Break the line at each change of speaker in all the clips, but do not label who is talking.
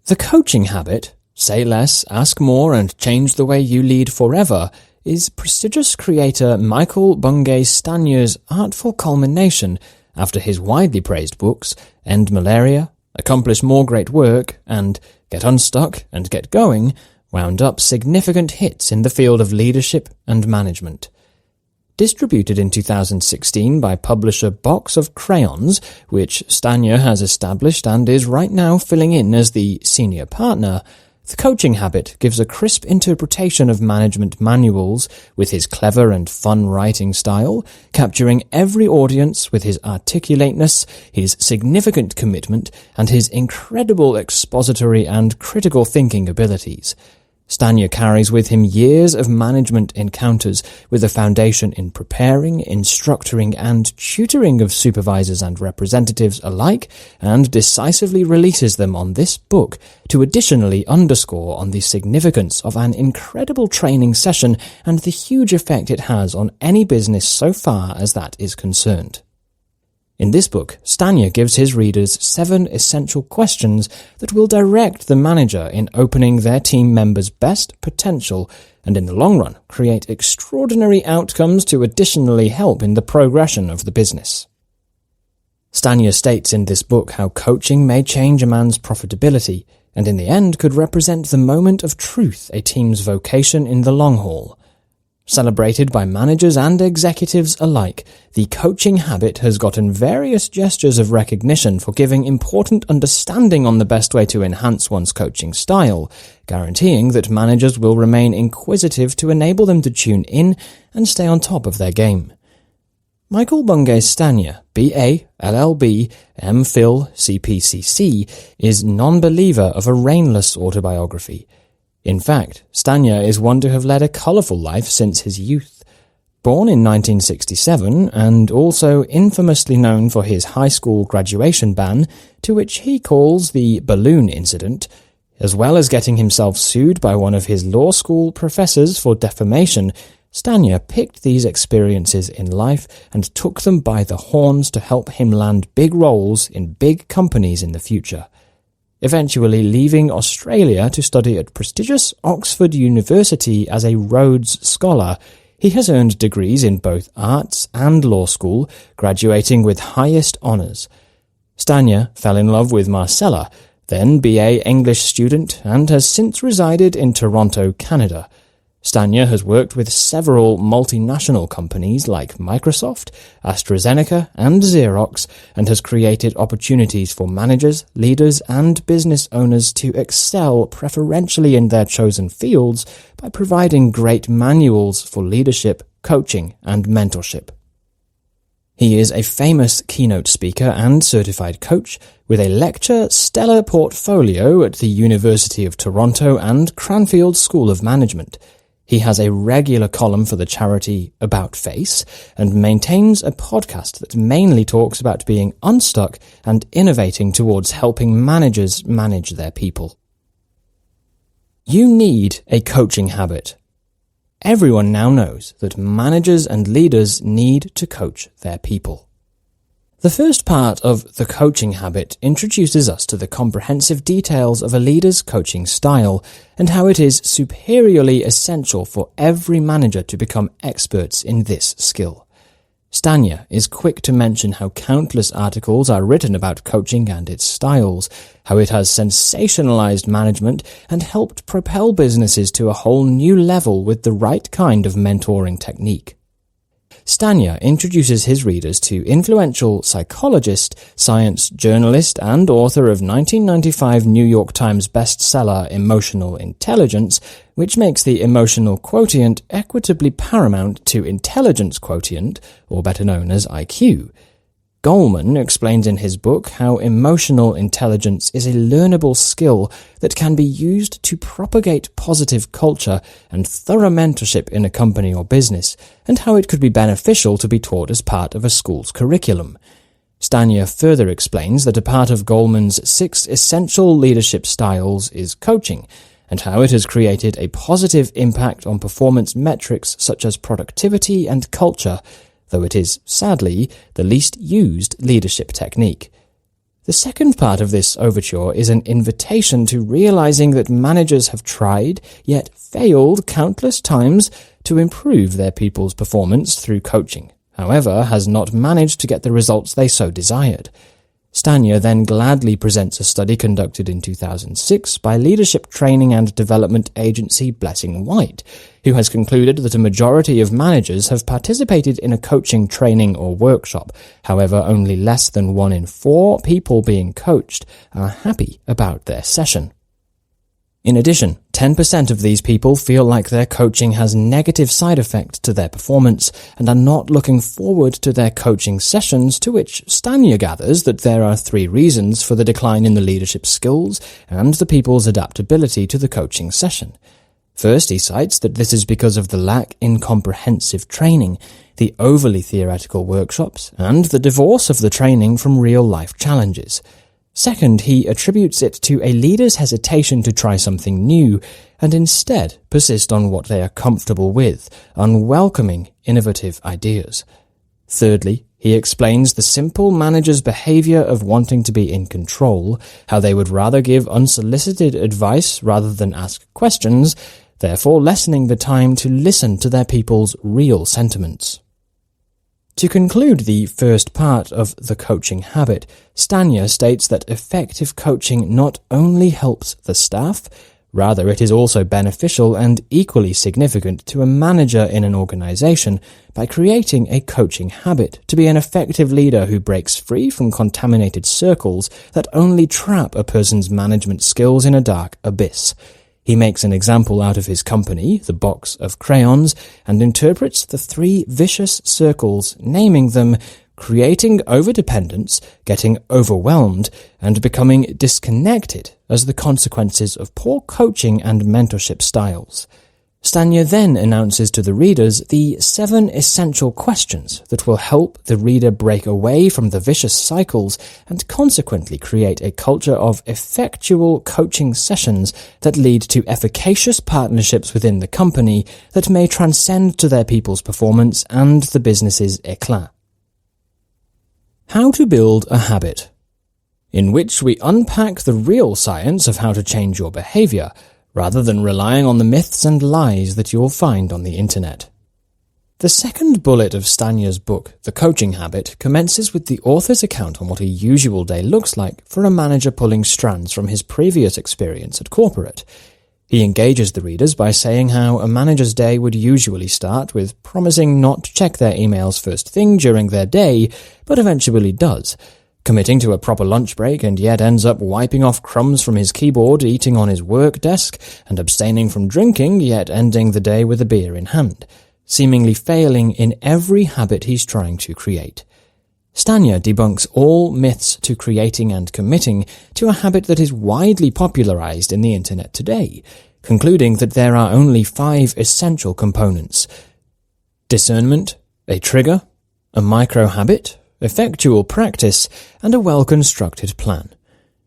The coaching habit, say less, ask more, and change the way you lead forever, is prestigious creator Michael Bungay Stanier's artful culmination after his widely praised books End Malaria, Accomplish More Great Work, and Get Unstuck and Get Going wound up significant hits in the field of leadership and management. Distributed in 2016 by publisher Box of Crayons, which Stanier has established and is right now filling in as the senior partner, The Coaching Habit gives a crisp interpretation of management manuals with his clever and fun writing style, capturing every audience with his articulateness, his significant commitment, and his incredible expository and critical thinking abilities. Stanier carries with him years of management encounters with a foundation in preparing, instructing, and tutoring of supervisors and representatives alike, and decisively releases them on this book to additionally underscore on the significance of an incredible training session and the huge effect it has on any business so far as that is concerned. In this book, Stanier gives his readers 7 essential questions that will direct the manager in opening their team members' best potential and in the long run create extraordinary outcomes to additionally help in the progression of the business. Stanier states in this book how coaching may change a man's profitability and in the end could represent the moment of truth a team's vocation in the long haul. Celebrated by managers and executives alike, the coaching habit has gotten various gestures of recognition for giving important understanding on the best way to enhance one's coaching style, guaranteeing that managers will remain inquisitive to enable them to tune in and stay on top of their game. Michael Bungay Stanier, B.A., LLB, M.Phil, CPCC, is non-believer of a rainless autobiography. In fact, Stanier is one to have led a colourful life since his youth. Born in 1967 and also infamously known for his high school graduation ban, to which he calls the balloon incident, as well as getting himself sued by one of his law school professors for defamation, Stanier picked these experiences in life and took them by the horns to help him land big roles in big companies in the future. Eventually leaving Australia to study at prestigious Oxford University as a Rhodes Scholar, he has earned degrees in both arts and law school, graduating with highest honours. Stanier fell in love with Marcella, then BA English student, and has since resided in Toronto, Canada. Stanier has worked with several multinational companies like Microsoft, AstraZeneca, and Xerox, and has created opportunities for managers, leaders, and business owners to excel preferentially in their chosen fields by providing great manuals for leadership, coaching, and mentorship. He is a famous keynote speaker and certified coach with a lecture stellar portfolio at the University of Toronto and Cranfield School of Management. He has a regular column for the charity About Face and maintains a podcast that mainly talks about being unstuck and innovating towards helping managers manage their people. You need a coaching habit. Everyone now knows that managers and leaders need to coach their people. The first part of The Coaching Habit introduces us to the comprehensive details of a leader's coaching style and how it is superiorly essential for every manager to become experts in this skill. Stanier is quick to mention how countless articles are written about coaching and its styles, how it has sensationalized management and helped propel businesses to a whole new level with the right kind of mentoring technique. Stanier introduces his readers to influential psychologist, science journalist, and author of 1995 New York Times bestseller Emotional Intelligence, which makes the emotional quotient equitably paramount to intelligence quotient, or better known as IQ. Goleman explains in his book how emotional intelligence is a learnable skill that can be used to propagate positive culture and thorough mentorship in a company or business, and how it could be beneficial to be taught as part of a school's curriculum. Stanier further explains that a part of Goleman's 6 essential leadership styles is coaching, and how it has created a positive impact on performance metrics such as productivity and culture, though it is, sadly, the least used leadership technique. The second part of this overture is an invitation to realizing that managers have tried, yet failed countless times to improve their people's performance through coaching, however, has not managed to get the results they so desired. Stanier then gladly presents a study conducted in 2006 by leadership training and development agency Blessing White, who has concluded that a majority of managers have participated in a coaching training or workshop. However, only less than 1 in 4 people being coached are happy about their session. In addition, 10% of these people feel like their coaching has negative side effects to their performance and are not looking forward to their coaching sessions, to which Stanier gathers that there are 3 reasons for the decline in the leadership skills and the people's adaptability to the coaching session. First, he cites that this is because of the lack in comprehensive training, the overly theoretical workshops, and the divorce of the training from real-life challenges. Second, he attributes it to a leader's hesitation to try something new and instead persist on what they are comfortable with, unwelcoming innovative ideas. Thirdly, he explains the simple manager's behavior of wanting to be in control, how they would rather give unsolicited advice rather than ask questions, therefore lessening the time to listen to their people's real sentiments. To conclude the first part of the coaching habit, Stanier states that effective coaching not only helps the staff, rather it is also beneficial and equally significant to a manager in an organization by creating a coaching habit to be an effective leader who breaks free from contaminated circles that only trap a person's management skills in a dark abyss. He makes an example out of his company, the box of crayons, and interprets the 3 vicious circles, naming them creating overdependence, getting overwhelmed, and becoming disconnected as the consequences of poor coaching and mentorship styles. Stanier then announces to the readers the 7 essential questions that will help the reader break away from the vicious cycles and consequently create a culture of effectual coaching sessions that lead to efficacious partnerships within the company that may transcend to their people's performance and the business's éclat. How to build a habit, in which we unpack the real science of how to change your behavior, rather than relying on the myths and lies that you'll find on the internet. The second bullet of Stanier's book, The Coaching Habit, commences with the author's account on what a usual day looks like for a manager pulling strands from his previous experience at corporate. He engages the readers by saying how a manager's day would usually start with promising not to check their emails first thing during their day, but eventually does, committing to a proper lunch break and yet ends up wiping off crumbs from his keyboard, eating on his work desk, and abstaining from drinking, yet ending the day with a beer in hand, seemingly failing in every habit he's trying to create. Stanier debunks all myths to creating and committing to a habit that is widely popularized in the internet today, concluding that there are only 5 essential components: discernment, a trigger, a micro-habit, effectual practice, and a well-constructed plan.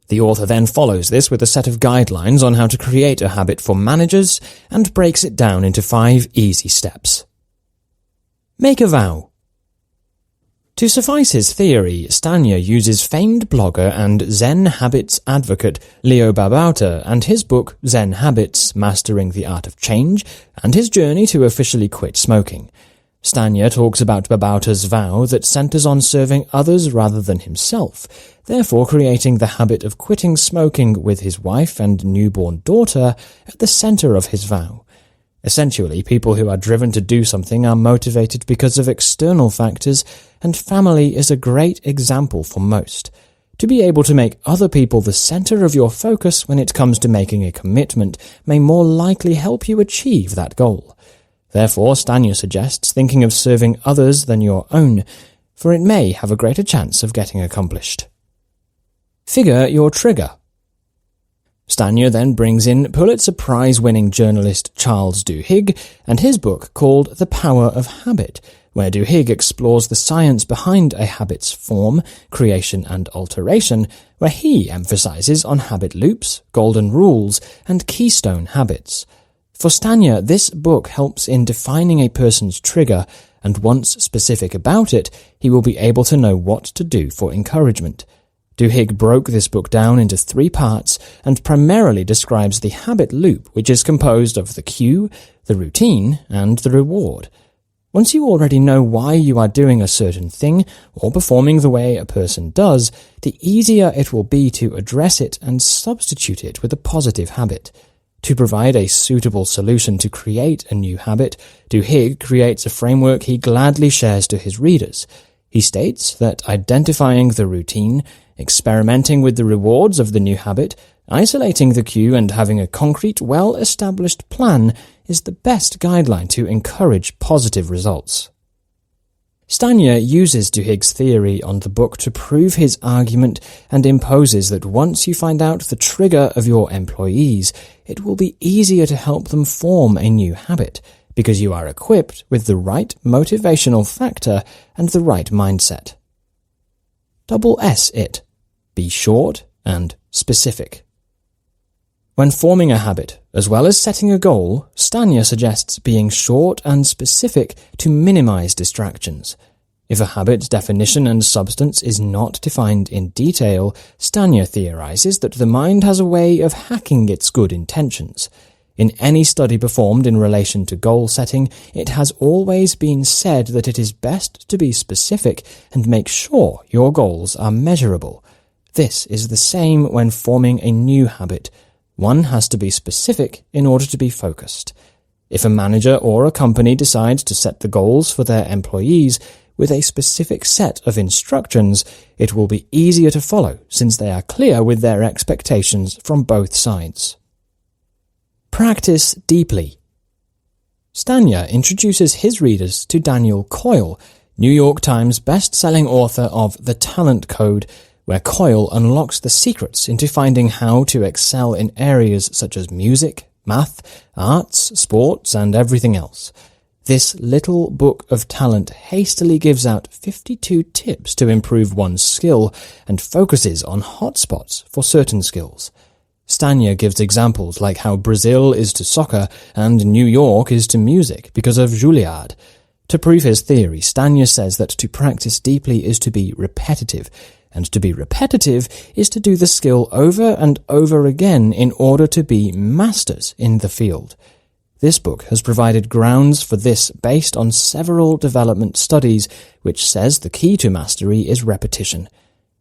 The author then follows this with a set of guidelines on how to create a habit for managers and breaks it down into 5 easy steps. Make a vow. To suffice his theory, Stanier uses famed blogger and Zen habits advocate Leo Babauta and his book Zen Habits, Mastering the Art of Change, and his journey to officially quit smoking. Stanier talks about Babauta's vow that centers on serving others rather than himself, therefore creating the habit of quitting smoking with his wife and newborn daughter at the center of his vow. Essentially, people who are driven to do something are motivated because of external factors, and family is a great example for most. To be able to make other people the center of your focus when it comes to making a commitment may more likely help you achieve that goal. Therefore, Stanier suggests thinking of serving others than your own, for it may have a greater chance of getting accomplished. Figure your trigger. Stanier then brings in Pulitzer Prize-winning journalist Charles Duhigg and his book called The Power of Habit, where Duhigg explores the science behind a habit's form, creation and alteration, where he emphasizes on habit loops, golden rules, and keystone habits. For Stanier, this book helps in defining a person's trigger, and once specific about it, he will be able to know what to do for encouragement. Duhigg broke this book down into 3 parts and primarily describes the habit loop, which is composed of the cue, the routine, and the reward. Once you already know why you are doing a certain thing or performing the way a person does, the easier it will be to address it and substitute it with a positive habit. To provide a suitable solution to create a new habit, Duhigg creates a framework he gladly shares to his readers. He states that identifying the routine, experimenting with the rewards of the new habit, isolating the cue and having a concrete, well-established plan is the best guideline to encourage positive results. Stanier uses Duhigg's theory on the book to prove his argument and imposes that once you find out the trigger of your employees, it will be easier to help them form a new habit, because you are equipped with the right motivational factor and the right mindset. S. Be short and specific. When forming a habit, as well as setting a goal, Stanier suggests being short and specific to minimize distractions. If a habit's definition and substance is not defined in detail, Stanier theorizes that the mind has a way of hacking its good intentions. In any study performed in relation to goal setting, it has always been said that it is best to be specific and make sure your goals are measurable. This is the same when forming a new habit. One has to be specific in order to be focused. If a manager or a company decides to set the goals for their employees with a specific set of instructions, it will be easier to follow since they are clear with their expectations from both sides. Practice deeply. Stanier introduces his readers to Daniel Coyle, New York Times best-selling author of The Talent Code, where Coyle unlocks the secrets into finding how to excel in areas such as music, math, arts, sports, and everything else. This little book of talent hastily gives out 52 tips to improve one's skill and focuses on hotspots for certain skills. Stanier gives examples like how Brazil is to soccer and New York is to music because of Juilliard. To prove his theory, Stanier says that to practice deeply is to be repetitive, and to be repetitive is to do the skill over and over again in order to be masters in the field. This book has provided grounds for this based on several development studies, which says the key to mastery is repetition.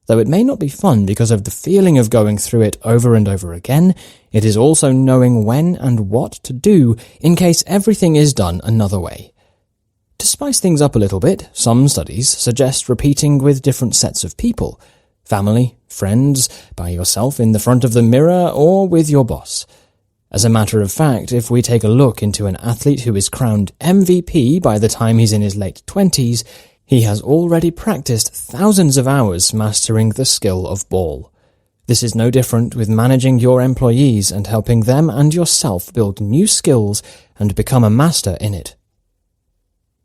Though it may not be fun because of the feeling of going through it over and over again, it is also knowing when and what to do in case everything is done another way. To spice things up a little bit, some studies suggest repeating with different sets of people: family, friends, by yourself in the front of the mirror, or with your boss. As a matter of fact, if we take a look into an athlete who is crowned MVP by the time he's in his late 20s, he has already practiced thousands of hours mastering the skill of ball. This is no different with managing your employees and helping them and yourself build new skills and become a master in it.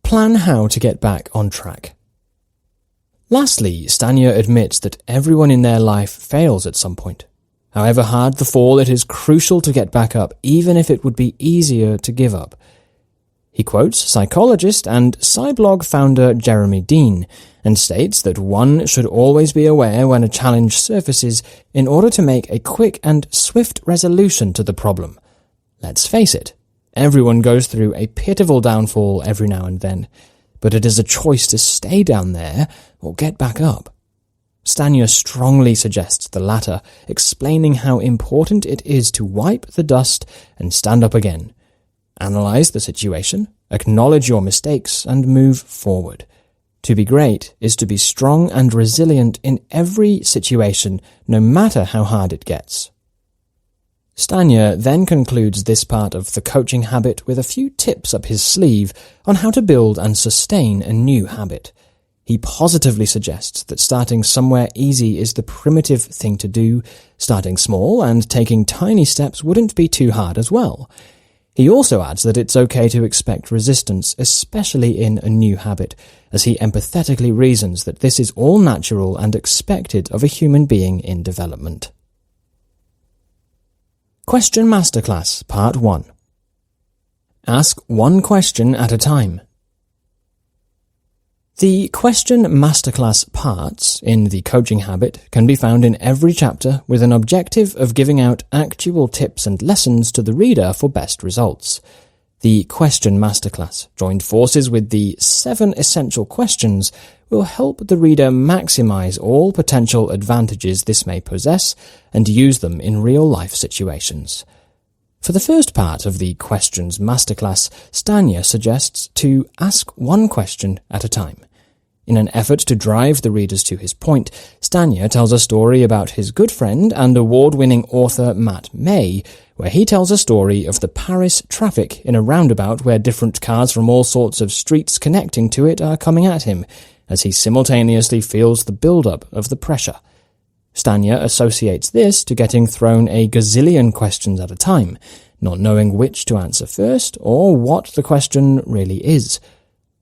Plan how to get back on track. Lastly, Stanier admits that everyone in their life fails at some point. However hard the fall, it is crucial to get back up, even if it would be easier to give up. He quotes psychologist and Cyblog founder Jeremy Dean, and states that one should always be aware when a challenge surfaces in order to make a quick and swift resolution to the problem. Let's face it, everyone goes through a pitiful downfall every now and then, but it is a choice to stay down there or get back up. Stanier strongly suggests the latter, explaining how important it is to wipe the dust and stand up again. Analyze the situation, acknowledge your mistakes, and move forward. To be great is to be strong and resilient in every situation, no matter how hard it gets. Stanier then concludes this part of the coaching habit with a few tips up his sleeve on how to build and sustain a new habit. He positively suggests that starting somewhere easy is the primitive thing to do. Starting small and taking tiny steps wouldn't be too hard as well. He also adds that it's okay to expect resistance, especially in a new habit, as he empathetically reasons that this is all natural and expected of a human being in development. Question Masterclass Part 1. Ask one question at a time. The question masterclass parts in the coaching habit can be found in every chapter with an objective of giving out actual tips and lessons to the reader for best results. The question masterclass joined forces with the 7 essential questions will help the reader maximize all potential advantages this may possess and use them in real-life situations. For the first part of the questions masterclass, Stanier suggests to ask one question at a time. In an effort to drive the readers to his point, Stanier tells a story about his good friend and award-winning author Matt May, where he tells a story of the Paris traffic in a roundabout where different cars from all sorts of streets connecting to it are coming at him, as he simultaneously feels the build-up of the pressure. Stanier associates this to getting thrown a gazillion questions at a time, not knowing which to answer first or what the question really is.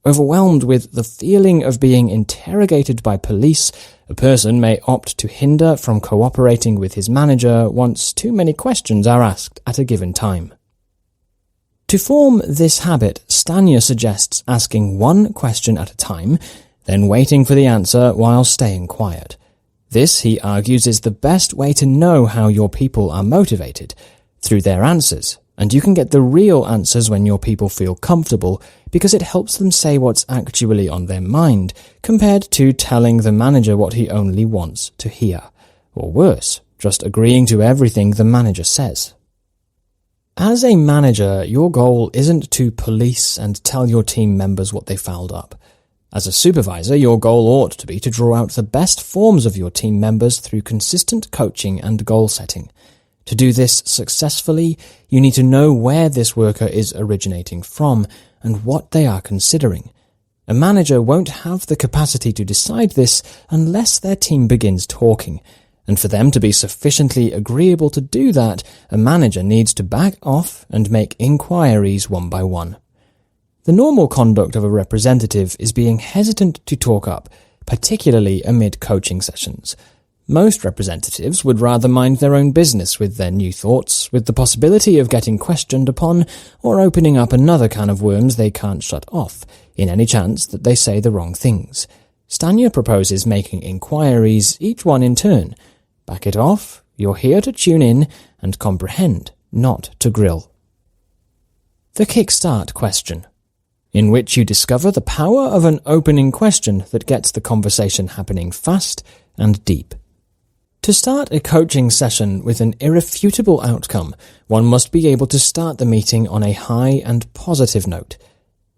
Overwhelmed with the feeling of being interrogated by police, a person may opt to hinder from cooperating with his manager once too many questions are asked at a given time. To form this habit, Stanier suggests asking one question at a time, then waiting for the answer while staying quiet. This, he argues, is the best way to know how your people are motivated, through their answers, and you can get the real answers when your people feel comfortable because it helps them say what's actually on their mind, compared to telling the manager what he only wants to hear. Or worse, just agreeing to everything the manager says. As a manager, your goal isn't to police and tell your team members what they fouled up. As a supervisor, your goal ought to be to draw out the best forms of your team members through consistent coaching and goal setting. To do this successfully, you need to know where this worker is originating from and what they are considering. A manager won't have the capacity to decide this unless their team begins talking, and for them to be sufficiently agreeable to do that, a manager needs to back off and make inquiries one by one. The normal conduct of a representative is being hesitant to talk up, particularly amid coaching sessions. Most representatives would rather mind their own business with their new thoughts, with the possibility of getting questioned upon or opening up another can of worms they can't shut off, in any chance that they say the wrong things. Stanier proposes making inquiries, each one in turn. Back it off, you're here to tune in and comprehend, not to grill. The kickstart question, in which you discover the power of an opening question that gets the conversation happening fast and deep. To start a coaching session with an irrefutable outcome, one must be able to start the meeting on a high and positive note.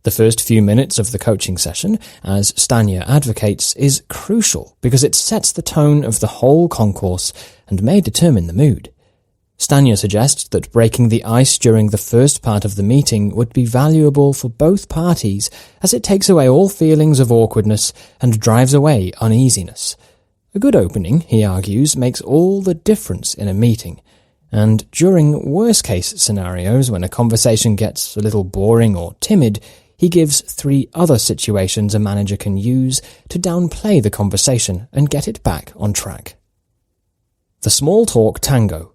The first few minutes of the coaching session, as Stanier advocates, is crucial because it sets the tone of the whole concourse and may determine the mood. Stanier suggests that breaking the ice during the first part of the meeting would be valuable for both parties as it takes away all feelings of awkwardness and drives away uneasiness. A good opening, he argues, makes all the difference in a meeting, and during worst-case scenarios when a conversation gets a little boring or timid, he gives 3 other situations a manager can use to downplay the conversation and get it back on track. The small talk tango.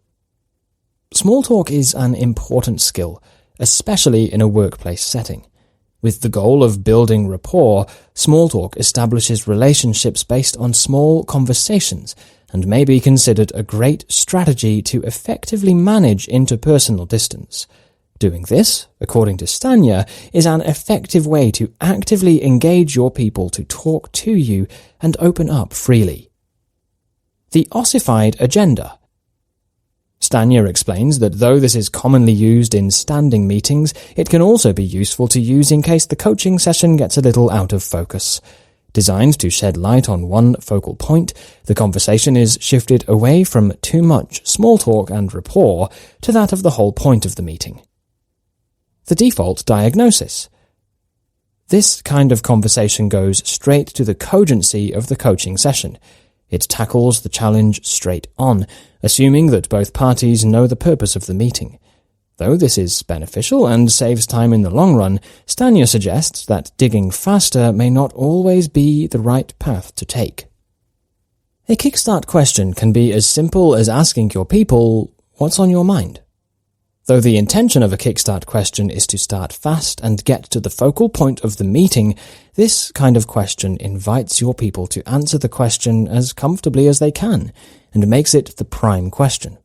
Small talk is an important skill, especially in a workplace setting. With the goal of building rapport, small talk establishes relationships based on small conversations and may be considered a great strategy to effectively manage interpersonal distance. Doing this, according to Stanier, is an effective way to actively engage your people to talk to you and open up freely. The ossified agenda. Stanier explains that though this is commonly used in standing meetings, it can also be useful to use in case the coaching session gets a little out of focus. Designed to shed light on one focal point, the conversation is shifted away from too much small talk and rapport to that of the whole point of the meeting. The default diagnosis. This kind of conversation goes straight to the cogency of the coaching session. It tackles the challenge straight on, assuming that both parties know the purpose of the meeting. Though this is beneficial and saves time in the long run, Stanier suggests that digging faster may not always be the right path to take. A kickstart question can be as simple as asking your people, "What's on your mind?" Though the intention of a kickstart question is to start fast and get to the focal point of the meeting, this kind of question invites your people to answer the question as comfortably as they can, and makes it the prime question.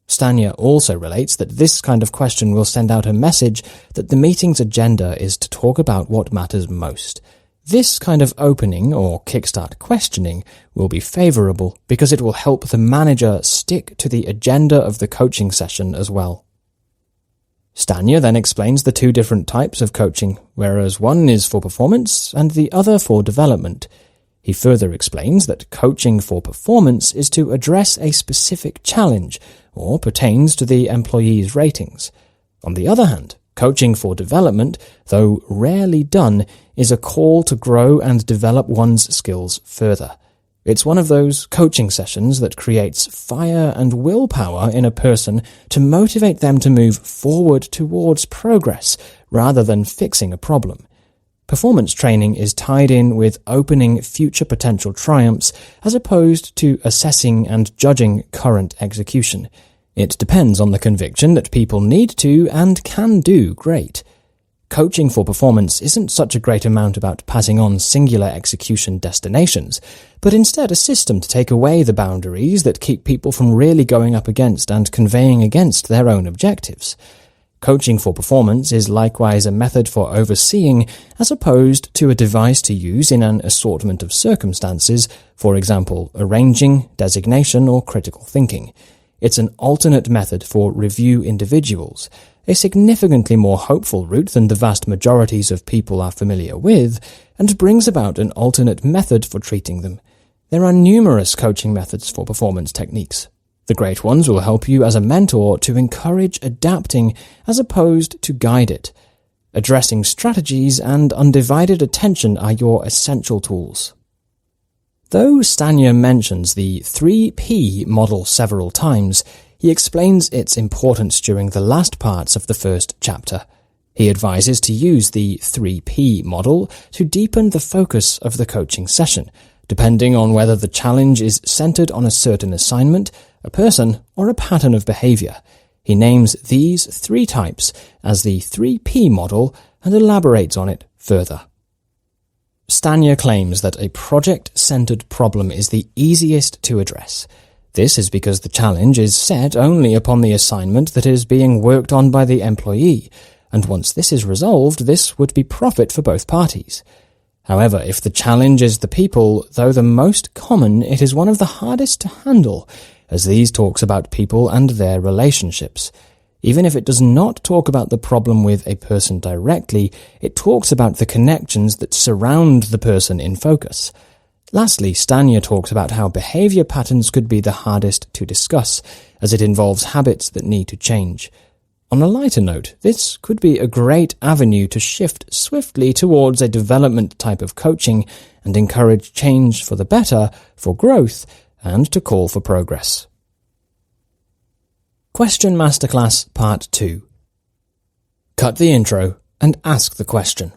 Stanier also relates that this kind of question will send out a message that the meeting's agenda is to talk about what matters most. This kind of opening or kickstart questioning will be favourable because it will help the manager stick to the agenda of the coaching session as well. Stanier then explains the two different types of coaching, whereas one is for performance and the other for development. He further explains that coaching for performance is to address a specific challenge or pertains to the employee's ratings. On the other hand, coaching for development, though rarely done, is a call to grow and develop one's skills further. It's one of those coaching sessions that creates fire and willpower in a person to motivate them to move forward towards progress rather than fixing a problem. Performance training is tied in with opening future potential triumphs as opposed to assessing and judging current execution. It depends on the conviction that people need to and can do great. Coaching for performance isn't such a great amount about passing on singular execution destinations, but instead a system to take away the boundaries that keep people from really going up against and conveying against their own objectives. Coaching for performance is likewise a method for overseeing as opposed to a device to use in an assortment of circumstances, for example, arranging, designation, or critical thinking. It's an alternate method for review individuals, a significantly more hopeful route than the vast majorities of people are familiar with, and brings about an alternate method for treating them. There are numerous coaching methods for performance techniques. The great ones will help you as a mentor to encourage adapting as opposed to guide it. Addressing strategies and undivided attention are your essential tools. Though Stanier mentions the 3P model several times, he explains its importance during the last parts of the first chapter. He advises to use the 3P model to deepen the focus of the coaching session, depending on whether the challenge is centered on a certain assignment, a person, or a pattern of behavior. He names these three types as the 3P model and elaborates on it further. Stanier claims that a project-centered problem is the easiest to address. This is because the challenge is set only upon the assignment that is being worked on by the employee, and once this is resolved, this would be profit for both parties. However, if the challenge is the people, though the most common, it is one of the hardest to handle, as these talks about people and their relationships. Even if it does not talk about the problem with a person directly, it talks about the connections that surround the person in focus. Lastly, Stanier talks about how behavior patterns could be the hardest to discuss, as it involves habits that need to change. On a lighter note, this could be a great avenue to shift swiftly towards a development type of coaching and encourage change for the better, for growth, and to call for progress. Question Masterclass Part 2. Cut the intro and ask the question.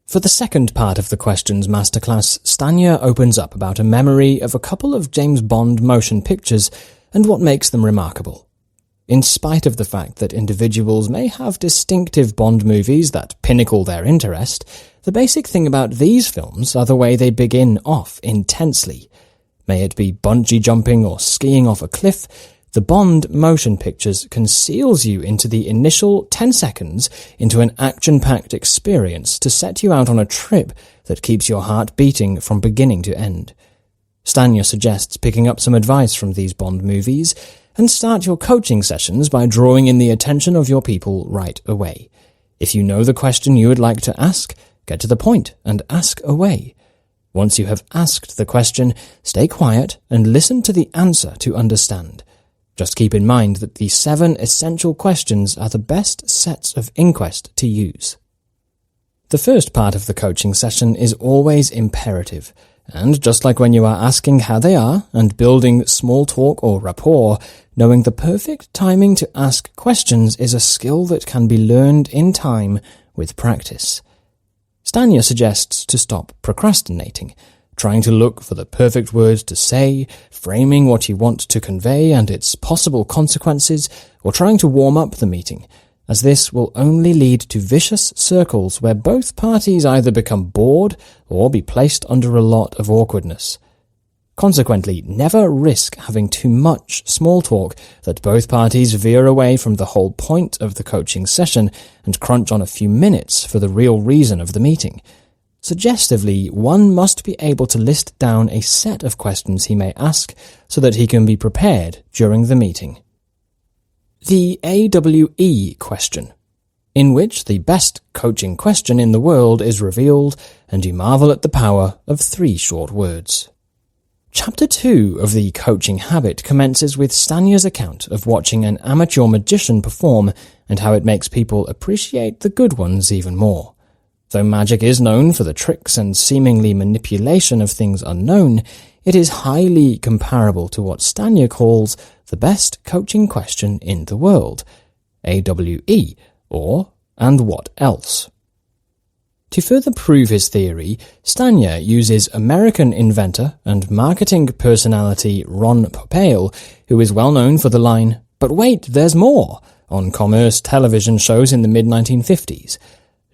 For the second part of the Questions Masterclass, Stanier opens up about a memory of a couple of James Bond motion pictures and what makes them remarkable. In spite of the fact that individuals may have distinctive Bond movies that pinnacle their interest, the basic thing about these films are the way they begin off intensely. May it be bungee jumping or skiing off a cliff, the Bond motion pictures conceals you into the initial 10 seconds into an action-packed experience to set you out on a trip that keeps your heart beating from beginning to end. Stanier suggests picking up some advice from these Bond movies and start your coaching sessions by drawing in the attention of your people right away. If you know the question you would like to ask, get to the point and ask away. Once you have asked the question, stay quiet and listen to the answer to understand. Just keep in mind that the 7 essential questions are the best sets of inquest to use. The first part of the coaching session is always imperative, and just like when you are asking how they are and building small talk or rapport, knowing the perfect timing to ask questions is a skill that can be learned in time with practice. Stanier suggests to stop procrastinating. trying to look for the perfect words to say, framing what you want to convey and its possible consequences, or trying to warm up the meeting, as this will only lead to vicious circles where both parties either become bored or be placed under a lot of awkwardness. Consequently, never risk having too much small talk that both parties veer away from the whole point of the coaching session and crunch on a few minutes for the real reason of the meeting. Suggestively, one must be able to list down a set of questions he may ask so that he can be prepared during the meeting. The AWE question, in which the best coaching question in the world is revealed, and you marvel at the power of 3 short words. Chapter 2 of The Coaching Habit commences with Stanier's account of watching an amateur magician perform and how it makes people appreciate the good ones even more. Though magic is known for the tricks and seemingly manipulation of things unknown, it is highly comparable to what Stanier calls the best coaching question in the world, AWE, or and what else. To further prove his theory, Stanier uses American inventor and marketing personality Ron Popeil, who is well known for the line, "But wait, there's more," on commerce television shows in the mid-1950s.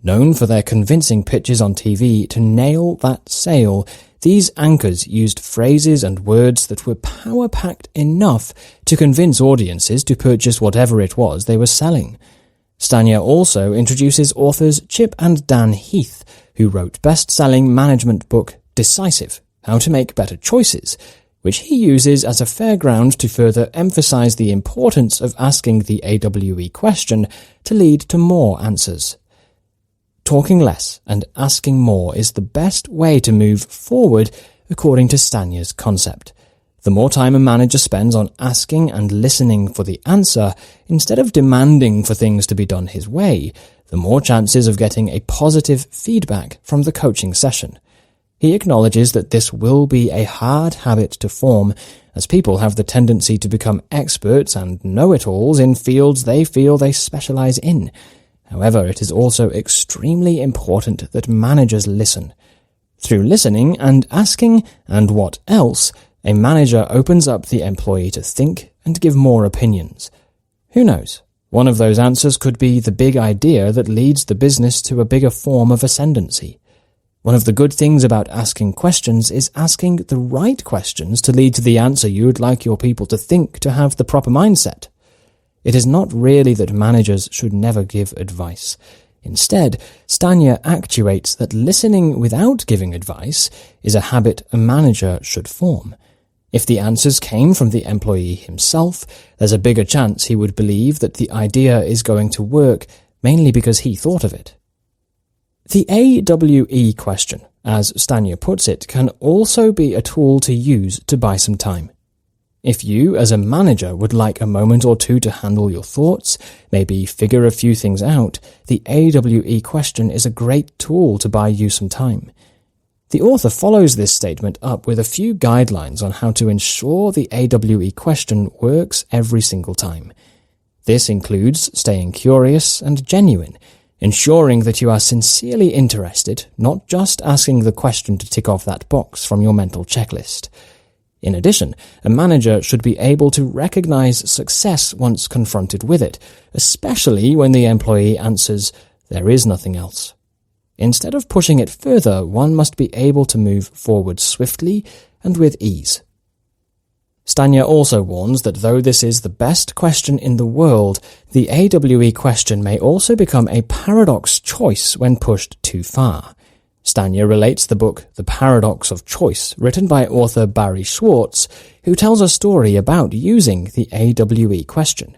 Known for their convincing pitches on TV to nail that sale, these anchors used phrases and words that were power-packed enough to convince audiences to purchase whatever it was they were selling. Stanier also introduces authors Chip and Dan Heath, who wrote best-selling management book Decisive: How to Make Better Choices, which he uses as a fair ground to further emphasize the importance of asking the AWE question to lead to more answers. Talking less and asking more is the best way to move forward, according to Stanier's concept. The more time a manager spends on asking and listening for the answer, instead of demanding for things to be done his way, the more chances of getting a positive feedback from the coaching session. He acknowledges that this will be a hard habit to form, as people have the tendency to become experts and know-it-alls in fields they feel they specialize in. However, it is also extremely important that managers listen. Through listening and asking, and what else, a manager opens up the employee to think and give more opinions. Who knows? One of those answers could be the big idea that leads the business to a bigger form of ascendancy. One of the good things about asking questions is asking the right questions to lead to the answer you would like your people to think to have the proper mindset. It is not really that managers should never give advice. Instead, Stanier actuates that listening without giving advice is a habit a manager should form. If the answers came from the employee himself, there's a bigger chance he would believe that the idea is going to work, mainly because he thought of it. The AWE question, as Stanier puts it, can also be a tool to use to buy some time. If you, as a manager, would like a moment or two to handle your thoughts, maybe figure a few things out, the AWE question is a great tool to buy you some time. The author follows this statement up with a few guidelines on how to ensure the AWE question works every single time. This includes staying curious and genuine, ensuring that you are sincerely interested, not just asking the question to tick off that box from your mental checklist. In addition, a manager should be able to recognize success once confronted with it, especially when the employee answers, "There is nothing else." Instead of pushing it further, one must be able to move forward swiftly and with ease. Stanier also warns that though this is the best question in the world, the AWE question may also become a paradox choice when pushed too far. Stanier relates the book The Paradox of Choice, written by author Barry Schwartz, who tells a story about using the AWE question.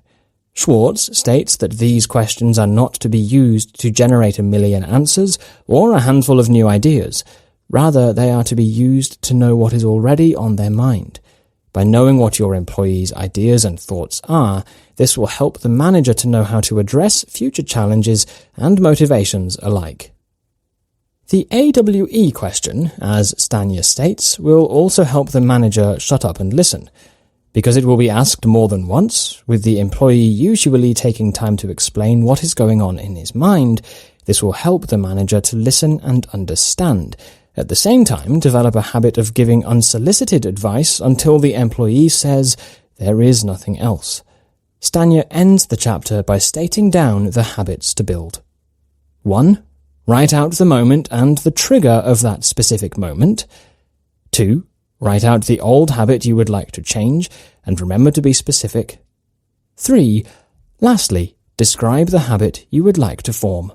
Schwartz states that these questions are not to be used to generate a million answers or a handful of new ideas. Rather, they are to be used to know what is already on their mind. By knowing what your employees' ideas and thoughts are, this will help the manager to know how to address future challenges and motivations alike. The AWE question, as Stanier states, will also help the manager shut up and listen. Because it will be asked more than once, with the employee usually taking time to explain what is going on in his mind, this will help the manager to listen and understand, At the same time, develop a habit of giving unsolicited advice until the employee says, "There is nothing else." Stanier ends the chapter by stating down the habits to build. 1. Write out the moment and the trigger of that specific moment. 2. Write out the old habit you would like to change, and remember to be specific. 3. Lastly, describe the habit you would like to form.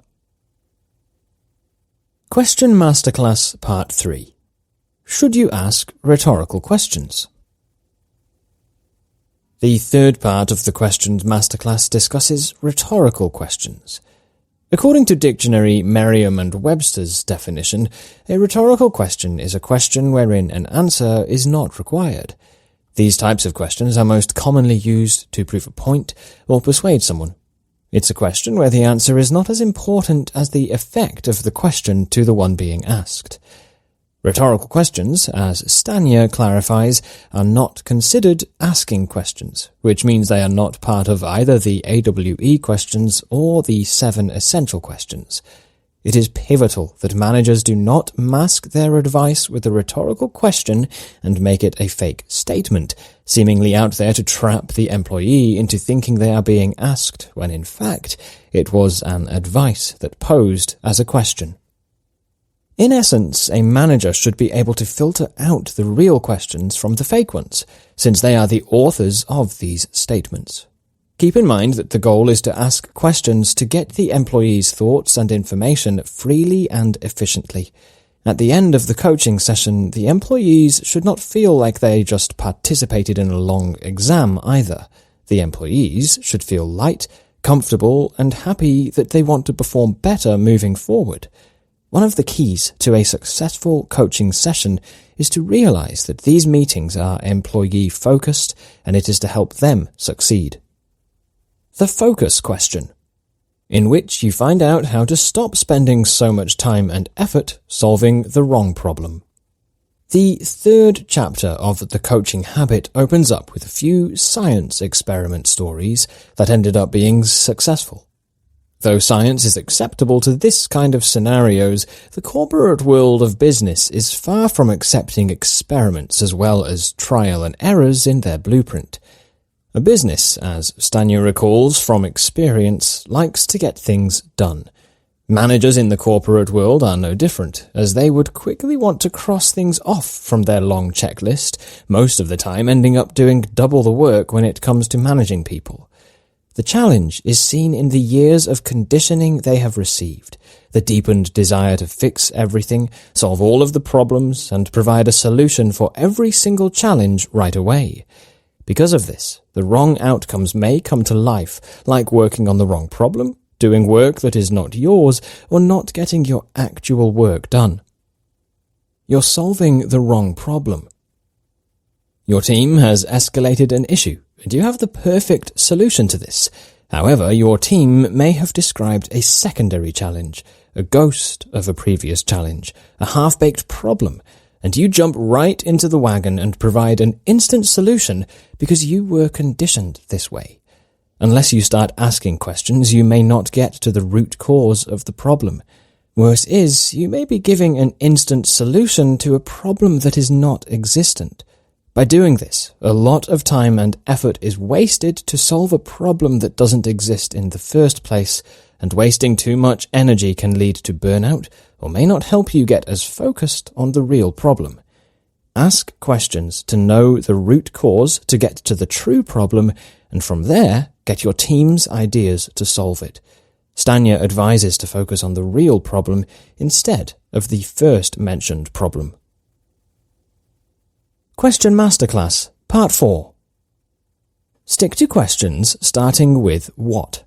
Question Masterclass Part 3. Should you ask rhetorical questions? The third part of the Questions Masterclass discusses rhetorical questions. According to dictionary Merriam-Webster's definition, a rhetorical question is a question wherein an answer is not required. These types of questions are most commonly used to prove a point or persuade someone. It's a question where the answer is not as important as the effect of the question to the one being asked. Rhetorical questions, as Stanier clarifies, are not considered asking questions, which means they are not part of either the AWE questions or the 7 essential questions. It is pivotal that managers do not mask their advice with a rhetorical question and make it a fake statement, seemingly out there to trap the employee into thinking they are being asked, when in fact it was an advice that posed as a question. In essence, a manager should be able to filter out the real questions from the fake ones, since they are the authors of these statements. Keep in mind that the goal is to ask questions to get the employee's thoughts and information freely and efficiently. At the end of the coaching session, the employees should not feel like they just participated in a long exam either. The employees should feel light, comfortable, and happy that they want to perform better moving forward. One of the keys to a successful coaching session is to realize that these meetings are employee-focused and it is to help them succeed. The focus question, in which you find out how to stop spending so much time and effort solving the wrong problem. The third chapter of The Coaching Habit opens up with a few science experiment stories that ended up being successful. Though science is acceptable to this kind of scenarios, the corporate world of business is far from accepting experiments as well as trial and errors in their blueprint. A business, as Stanier recalls from experience, likes to get things done. Managers in the corporate world are no different, as they would quickly want to cross things off from their long checklist, most of the time ending up doing double the work when it comes to managing people. The challenge is seen in the years of conditioning they have received, the deepened desire to fix everything, solve all of the problems, and provide a solution for every single challenge right away. Because of this, the wrong outcomes may come to life, like working on the wrong problem, doing work that is not yours, or not getting your actual work done. You're solving the wrong problem. Your team has escalated an issue, and you have the perfect solution to this. However, your team may have described a secondary challenge, a ghost of a previous challenge, a half-baked problem, and you jump right into the wagon and provide an instant solution because you were conditioned this way. Unless you start asking questions, you may not get to the root cause of the problem. Worse is, you may be giving an instant solution to a problem that is not existent. By doing this, a lot of time and effort is wasted to solve a problem that doesn't exist in the first place, and wasting too much energy can lead to burnout or may not help you get as focused on the real problem. Ask questions to know the root cause to get to the true problem, and from there, get your team's ideas to solve it. Stanier advises to focus on the real problem instead of the first mentioned problem. Question Masterclass, Part 4. Stick to questions starting with what.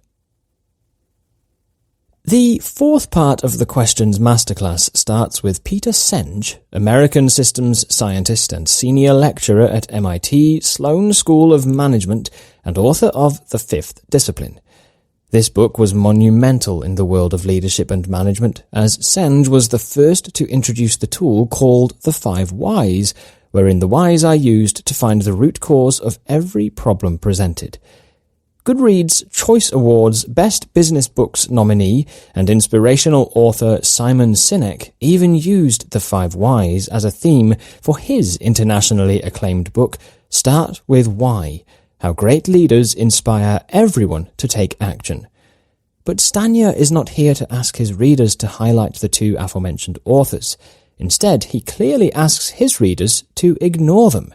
The fourth part of the Questions Masterclass starts with Peter Senge, American systems scientist and senior lecturer at MIT Sloan School of Management and author of The Fifth Discipline. This book was monumental in the world of leadership and management, as Senge was the first to introduce the tool called the 5 Whys, wherein the whys are used to find the root cause of every problem presented. Goodreads Choice Awards Best Business Books nominee and inspirational author Simon Sinek even used the 5 Whys as a theme for his internationally acclaimed book, Start With Why: How Great Leaders Inspire Everyone to Take Action. But Stanier is not here to ask his readers to highlight the 2 aforementioned authors. Instead, he clearly asks his readers to ignore them.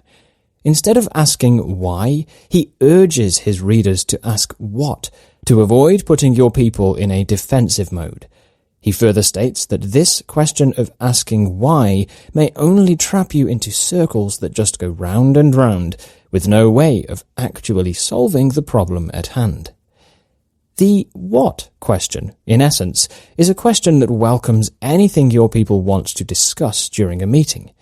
Instead of asking why, he urges his readers to ask what, to avoid putting your people in a defensive mode. He further states that this question of asking why may only trap you into circles that just go round and round, with no way of actually solving the problem at hand. The what question, in essence, is a question that welcomes anything your people want to discuss during a meeting.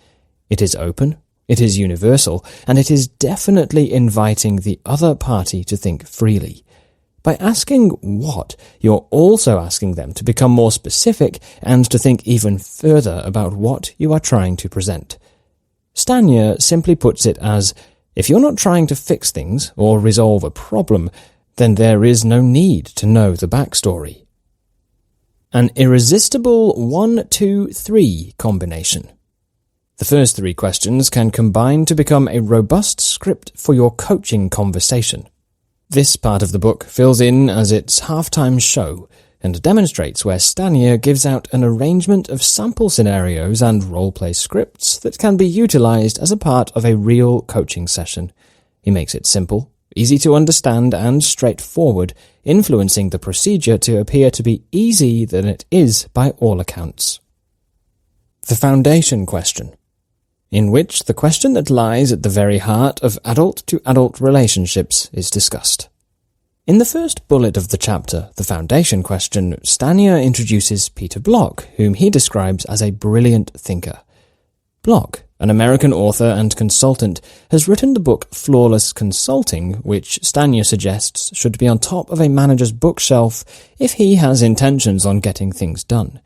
It is open, it is universal, and it is definitely inviting the other party to think freely. By asking what, you're also asking them to become more specific and to think even further about what you are trying to present. Stanier simply puts it as, if you're not trying to fix things or resolve a problem, then there is no need to know the backstory. An irresistible 1-2-3 combination. The first 3 questions can combine to become a robust script for your coaching conversation. This part of the book fills in as its halftime show and demonstrates where Stanier gives out an arrangement of sample scenarios and role-play scripts that can be utilized as a part of a real coaching session. He makes it simple, easy to understand, and straightforward, influencing the procedure to appear to be easier than it is by all accounts. The foundation question, in which the question that lies at the very heart of adult-to-adult relationships is discussed. In the first bullet of the chapter, The Foundation Question, Stanier introduces Peter Block, whom he describes as a brilliant thinker. Block, an American author and consultant, has written the book Flawless Consulting, which Stanier suggests should be on top of a manager's bookshelf if he has intentions on getting things done.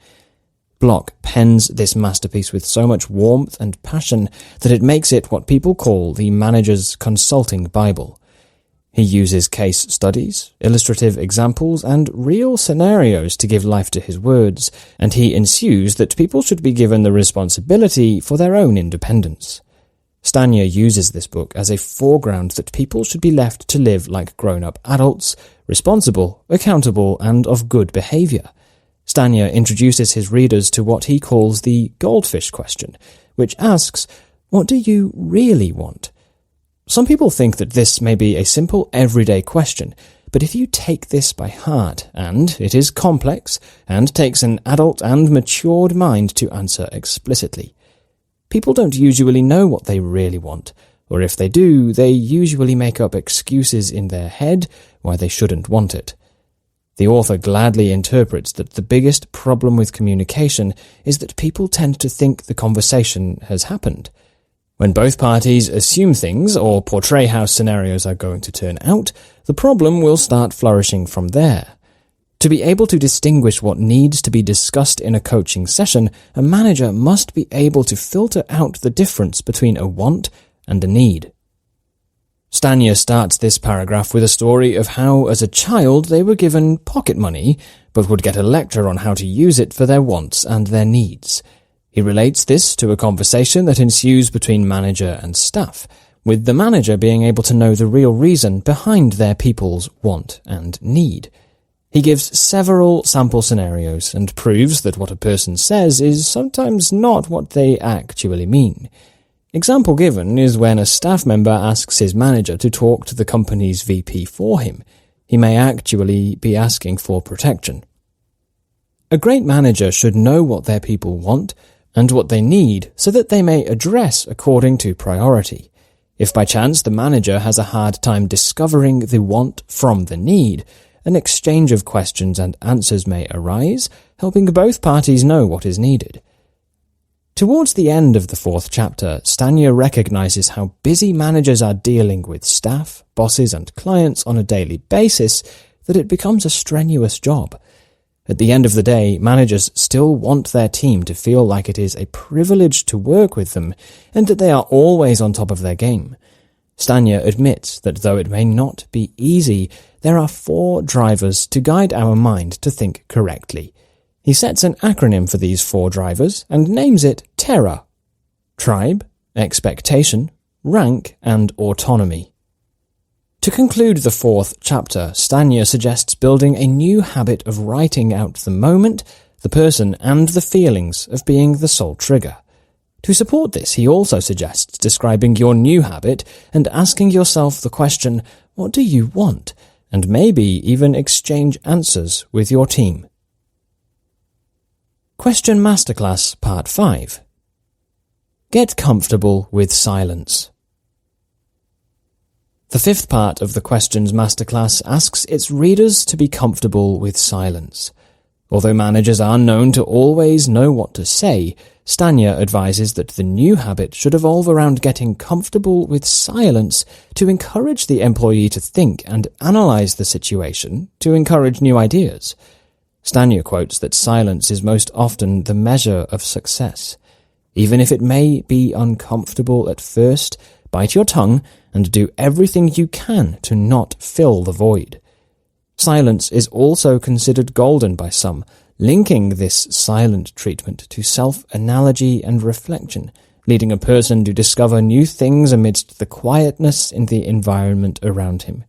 Block pens this masterpiece with so much warmth and passion that it makes it what people call the manager's consulting Bible. He uses case studies, illustrative examples, and real scenarios to give life to his words, and he ensues that people should be given the responsibility for their own independence. Stanier uses this book as a foreground that people should be left to live like grown-up adults, responsible, accountable, and of good behavior. Stanier introduces his readers to what he calls the goldfish question, which asks, what do you really want? Some people think that this may be a simple everyday question, but if you take this by heart, and it is complex, and takes an adult and matured mind to answer explicitly. People don't usually know what they really want, or if they do, they usually make up excuses in their head why they shouldn't want it. The author gladly interprets that the biggest problem with communication is that people tend to think the conversation has happened. When both parties assume things or portray how scenarios are going to turn out, the problem will start flourishing from there. To be able to distinguish what needs to be discussed in a coaching session, a manager must be able to filter out the difference between a want and a need. Stanier starts this paragraph with a story of how, as a child, they were given pocket money, but would get a lecture on how to use it for their wants and their needs. He relates this to a conversation that ensues between manager and staff, with the manager being able to know the real reason behind their people's want and need. He gives several sample scenarios and proves that what a person says is sometimes not what they actually mean. Example given is when a staff member asks his manager to talk to the company's VP for him. He may actually be asking for protection. A great manager should know what their people want and what they need so that they may address according to priority. If by chance the manager has a hard time discovering the want from the need, an exchange of questions and answers may arise, helping both parties know what is needed. Towards the end of the 4th chapter, Stanier recognizes how busy managers are dealing with staff, bosses, and clients on a daily basis that it becomes a strenuous job. At the end of the day, managers still want their team to feel like it is a privilege to work with them and that they are always on top of their game. Stanier admits that though it may not be easy, there are 4 drivers to guide our mind to think correctly. He sets an acronym for these 4 drivers and names it TERRA: tribe, expectation, rank, and autonomy. To conclude the 4th chapter, Stanier suggests building a new habit of writing out the moment, the person, and the feelings of being the sole trigger. To support this, he also suggests describing your new habit and asking yourself the question, what do you want? And maybe even exchange answers with your team. Question Masterclass Part 5. Get comfortable with silence. The 5th part of the Questions Masterclass asks its readers to be comfortable with silence. Although managers are known to always know what to say, Stanier advises that the new habit should evolve around getting comfortable with silence to encourage the employee to think and analyze the situation, to encourage new ideas. Stanier quotes that silence is most often the measure of success. Even if it may be uncomfortable at first, bite your tongue and do everything you can to not fill the void. Silence is also considered golden by some, linking this silent treatment to self-analogy and reflection, leading a person to discover new things amidst the quietness in the environment around him.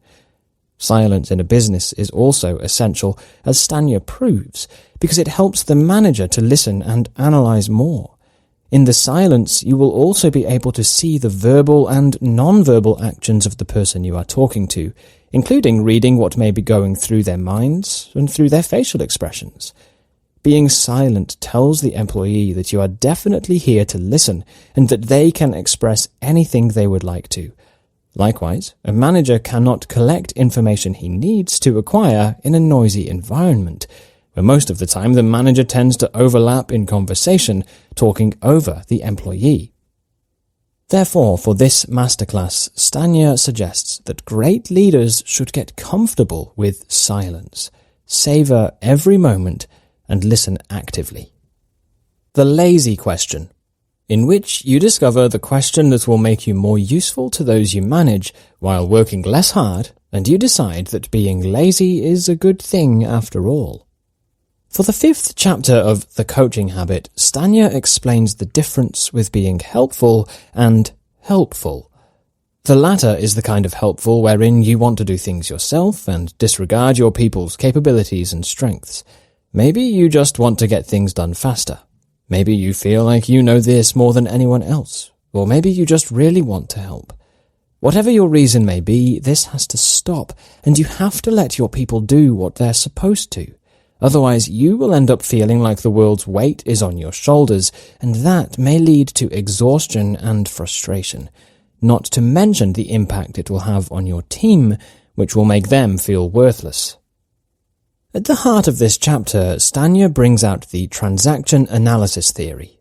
Silence in a business is also essential, as Stanier proves, because it helps the manager to listen and analyze more. In the silence, you will also be able to see the verbal and non-verbal actions of the person you are talking to, including reading what may be going through their minds and through their facial expressions. Being silent tells the employee that you are definitely here to listen and that they can express anything they would like to. Likewise, a manager cannot collect information he needs to acquire in a noisy environment, where most of the time the manager tends to overlap in conversation, talking over the employee. Therefore, for this masterclass, Stanier suggests that great leaders should get comfortable with silence, savor every moment, and listen actively. The lazy question, in which you discover the question that will make you more useful to those you manage while working less hard, and you decide that being lazy is a good thing after all. For the 5th chapter of The Coaching Habit, Stanier explains the difference with being helpful and helpful. The latter is the kind of helpful wherein you want to do things yourself and disregard your people's capabilities and strengths. Maybe you just want to get things done faster. Maybe you feel like you know this more than anyone else. Or maybe you just really want to help. Whatever your reason may be, this has to stop, and you have to let your people do what they're supposed to. Otherwise, you will end up feeling like the world's weight is on your shoulders, and that may lead to exhaustion and frustration, not to mention the impact it will have on your team, which will make them feel worthless. At the heart of this chapter, Stanier brings out the transaction analysis theory.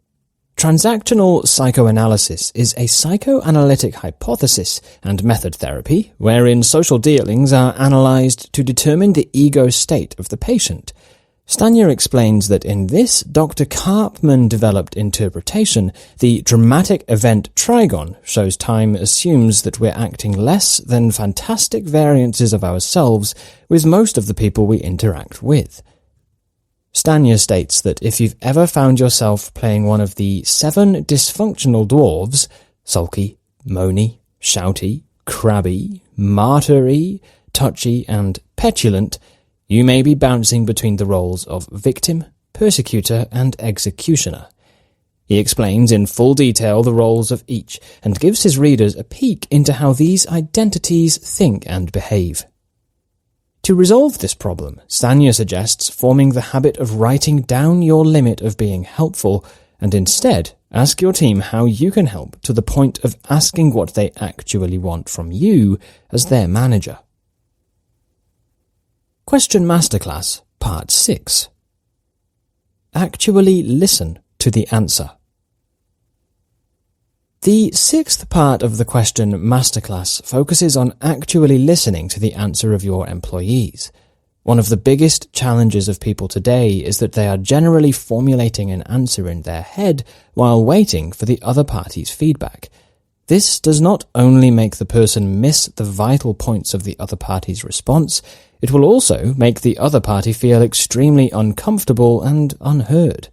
Transactional psychoanalysis is a psychoanalytic hypothesis and method therapy wherein social dealings are analyzed to determine the ego state of the patient. Stanier explains that in this Dr. Karpman-developed interpretation, the dramatic event trigon shows time assumes that we're acting less than fantastic variances of ourselves with most of the people we interact with. Stanier states that if you've ever found yourself playing one of the 7 dysfunctional dwarves, sulky, moany, shouty, crabby, martyry, touchy, and petulant, you may be bouncing between the roles of victim, persecutor, and executioner. He explains in full detail the roles of each and gives his readers a peek into how these identities think and behave. To resolve this problem, Stanier suggests forming the habit of writing down your limit of being helpful and instead ask your team how you can help to the point of asking what they actually want from you as their manager. Question Masterclass, Part 6. Actually listen to the answer. The 6th part of the Question Masterclass focuses on actually listening to the answer of your employees. One of the biggest challenges of people today is that they are generally formulating an answer in their head while waiting for the other party's feedback. This does not only make the person miss the vital points of the other party's response, it will also make the other party feel extremely uncomfortable and unheard.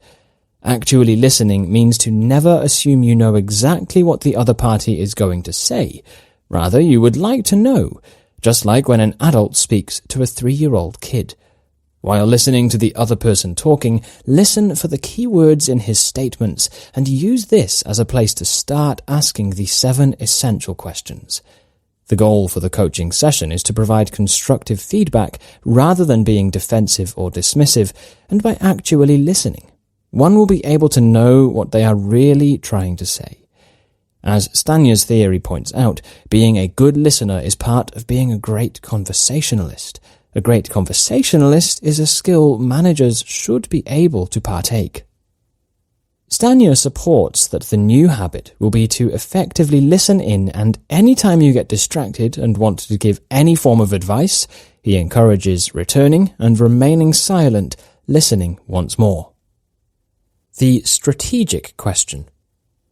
Actually listening means to never assume you know exactly what the other party is going to say. Rather, you would like to know, just like when an adult speaks to a 3-year-old kid. While listening to the other person talking, listen for the key words in his statements and use this as a place to start asking the 7 essential questions. The goal for the coaching session is to provide constructive feedback rather than being defensive or dismissive, and by actually listening, one will be able to know what they are really trying to say. As Stanier's theory points out, being a good listener is part of being a great conversationalist. A great conversationalist is a skill managers should be able to partake. Stanier supports that the new habit will be to effectively listen in, and anytime you get distracted and want to give any form of advice, he encourages returning and remaining silent, listening once more. The strategic question,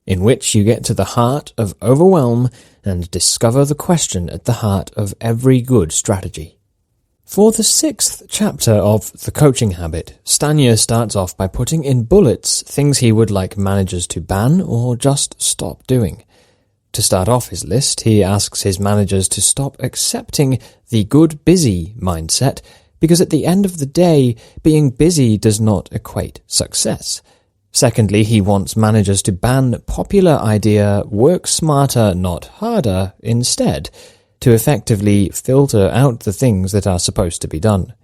in which you get to the heart of overwhelm and discover the question at the heart of every good strategy. For the 6th chapter of The Coaching Habit, Stanier starts off by putting in bullets things he would like managers to ban or just stop doing. To start off his list, he asks his managers to stop accepting the good busy mindset, because at the end of the day, being busy does not equate success. Secondly, he wants managers to ban popular idea work smarter, not harder instead, to effectively filter out the things that are supposed to be done.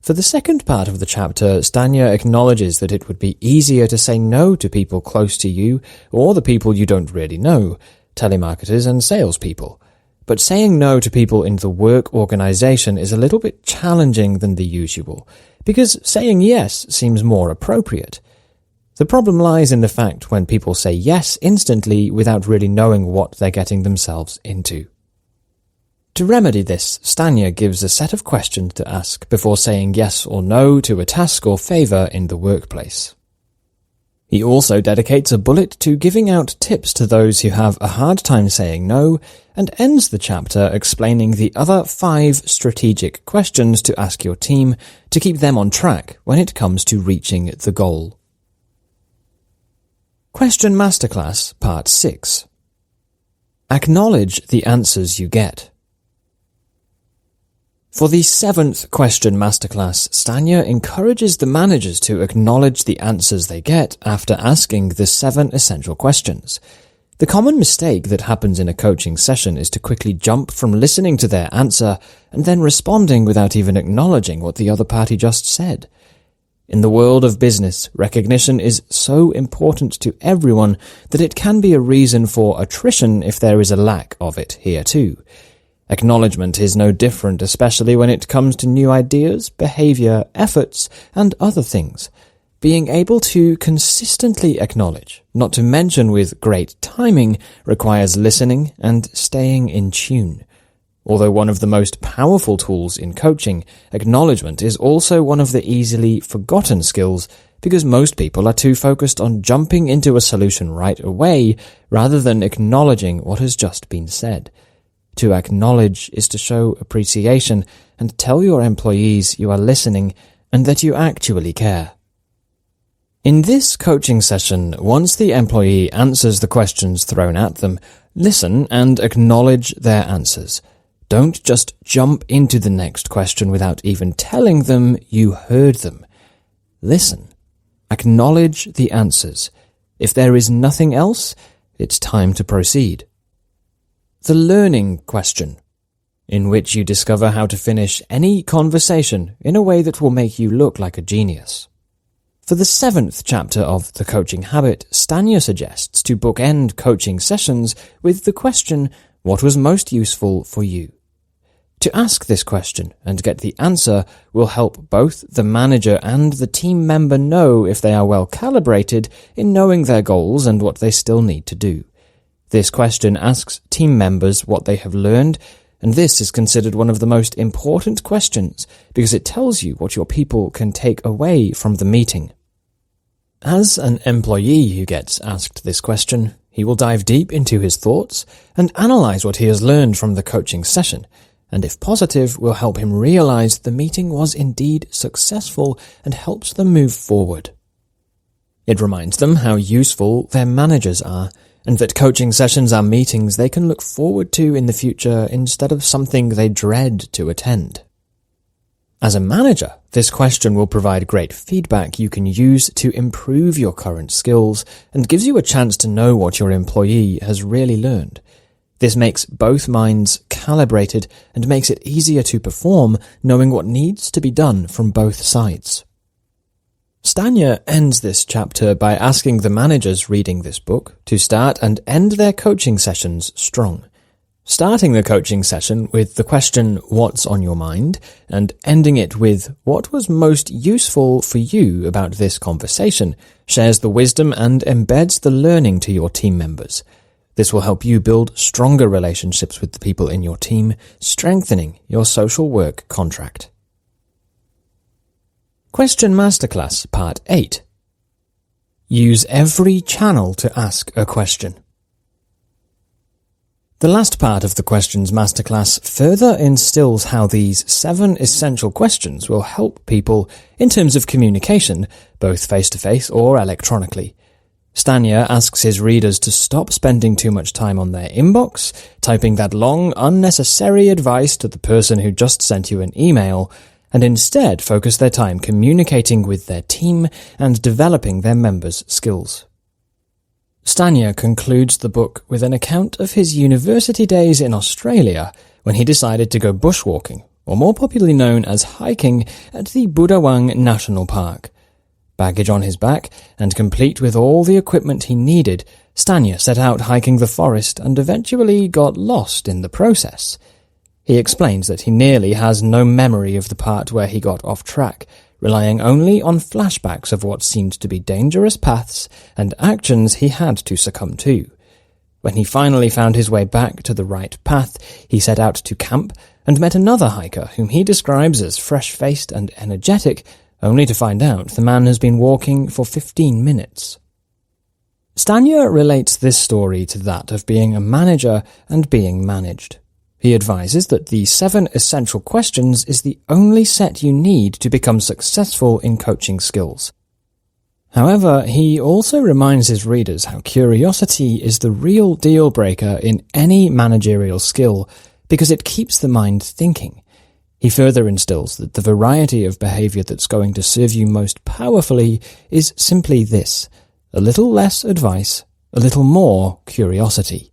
For the second part of the chapter, Stanier acknowledges that it would be easier to say no to people close to you or the people you don't really know, telemarketers and salespeople. But saying no to people in the work organization is a little bit challenging than the usual, because saying yes seems more appropriate. The problem lies in the fact when people say yes instantly without really knowing what they're getting themselves into. To remedy this, Stanier gives a set of questions to ask before saying yes or no to a task or favor in the workplace. He also dedicates a bullet to giving out tips to those who have a hard time saying no, and ends the chapter explaining the other 5 strategic questions to ask your team to keep them on track when it comes to reaching the goal. Question Masterclass Part 6. Acknowledge the answers you get. For the 7th question masterclass, Stanier encourages the managers to acknowledge the answers they get after asking the 7 essential questions. The common mistake that happens in a coaching session is to quickly jump from listening to their answer and then responding without even acknowledging what the other party just said. In the world of business, recognition is so important to everyone that it can be a reason for attrition if there is a lack of it here too. Acknowledgement is no different, especially when it comes to new ideas, behavior, efforts, and other things. Being able to consistently acknowledge, not to mention with great timing, requires listening and staying in tune. Although one of the most powerful tools in coaching, acknowledgement is also one of the easily forgotten skills, because most people are too focused on jumping into a solution right away rather than acknowledging what has just been said. To acknowledge is to show appreciation and tell your employees you are listening and that you actually care. In this coaching session, once the employee answers the questions thrown at them, listen and acknowledge their answers. Don't just jump into the next question without even telling them you heard them. Listen. Acknowledge the answers. If there is nothing else, it's time to proceed. The learning question, in which you discover how to finish any conversation in a way that will make you look like a genius. For the 7th chapter of The Coaching Habit, Stanier suggests to bookend coaching sessions with the question, what was most useful for you? To ask this question and get the answer will help both the manager and the team member know if they are well calibrated in knowing their goals and what they still need to do. This question asks team members what they have learned, and this is considered one of the most important questions because it tells you what your people can take away from the meeting. As an employee who gets asked this question, He will dive deep into his thoughts and analyze what he has learned from the coaching session, and if positive, will help him realize the meeting was indeed successful and helps them move forward. It reminds them how useful their managers are, and that coaching sessions are meetings they can look forward to in the future instead of something they dread to attend. As a manager, this question will provide great feedback you can use to improve your current skills and gives you a chance to know what your employee has really learned. This makes both minds calibrated and makes it easier to perform, knowing what needs to be done from both sides. Stanier ends this chapter by asking the managers reading this book to start and end their coaching sessions strong. Starting the coaching session with the question, "What's on your mind?" and ending it with, "What was most useful for you about this conversation?" shares the wisdom and embeds the learning to your team members. This will help you build stronger relationships with the people in your team, strengthening your social work contract. Question Masterclass Part 8. Use every channel to ask a question. The last part of the Questions Masterclass further instills how these 7 essential questions will help people in terms of communication, both face-to-face or electronically. Stanier asks his readers to stop spending too much time on their inbox, typing that long, unnecessary advice to the person who just sent you an email, and instead focus their time communicating with their team and developing their members' skills. Stanier concludes the book with an account of his university days in Australia when he decided to go bushwalking, or more popularly known as hiking, at the Budawang National Park. Baggage on his back, and complete with all the equipment he needed, Stanier set out hiking the forest and eventually got lost in the process. He explains that he nearly has no memory of the part where he got off track, relying only on flashbacks of what seemed to be dangerous paths and actions he had to succumb to. When he finally found his way back to the right path, he set out to camp and met another hiker whom he describes as fresh-faced and energetic, only to find out the man has been walking for 15 minutes. Stanier relates this story to that of being a manager and being managed. He advises that the 7 essential questions is the only set you need to become successful in coaching skills. However, he also reminds his readers how curiosity is the real deal breaker in any managerial skill because it keeps the mind thinking. He further instills that the variety of behavior that's going to serve you most powerfully is simply this: a little less advice, a little more curiosity.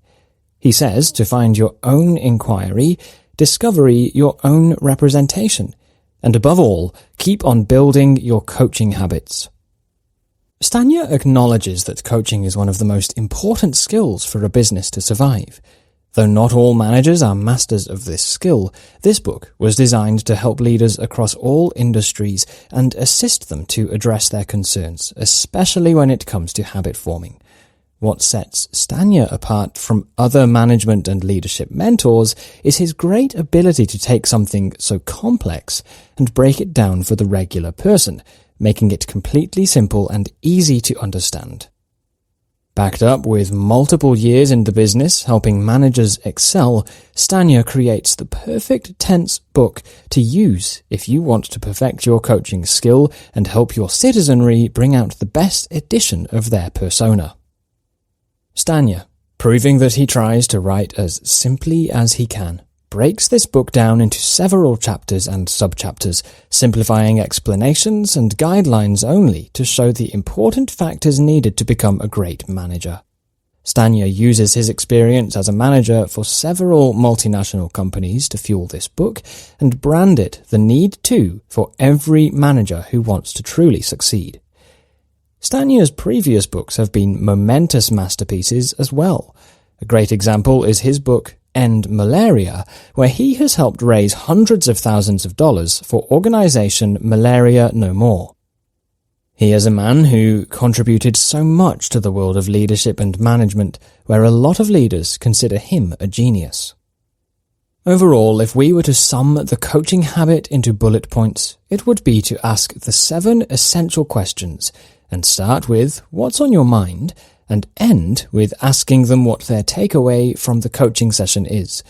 He says to find your own inquiry, discovery your own representation, and above all, keep on building your coaching habits. Stanier acknowledges that coaching is one of the most important skills for a business to survive. Though not all managers are masters of this skill, this book was designed to help leaders across all industries and assist them to address their concerns, especially when it comes to habit forming. What sets Stanier apart from other management and leadership mentors is his great ability to take something so complex and break it down for the regular person, making it completely simple and easy to understand. Backed up with multiple years in the business helping managers excel, Stanier creates the perfect tense book to use if you want to perfect your coaching skill and help your citizenry bring out the best edition of their persona. Stanier, proving that he tries to write as simply as he can, breaks this book down into several chapters and subchapters, simplifying explanations and guidelines only to show the important factors needed to become a great manager. Stanier uses his experience as a manager for several multinational companies to fuel this book and brand it the need to for every manager who wants to truly succeed. Stanier's previous books have been momentous masterpieces as well. A great example is his book End Malaria, where he has helped raise hundreds of thousands of dollars for organization Malaria No More. He is a man who contributed so much to the world of leadership and management, where a lot of leaders consider him a genius. Overall, if we were to sum the coaching habit into bullet points, it would be to ask the 7 essential questions and start with what's on your mind and end with asking them what their takeaway from the coaching session is.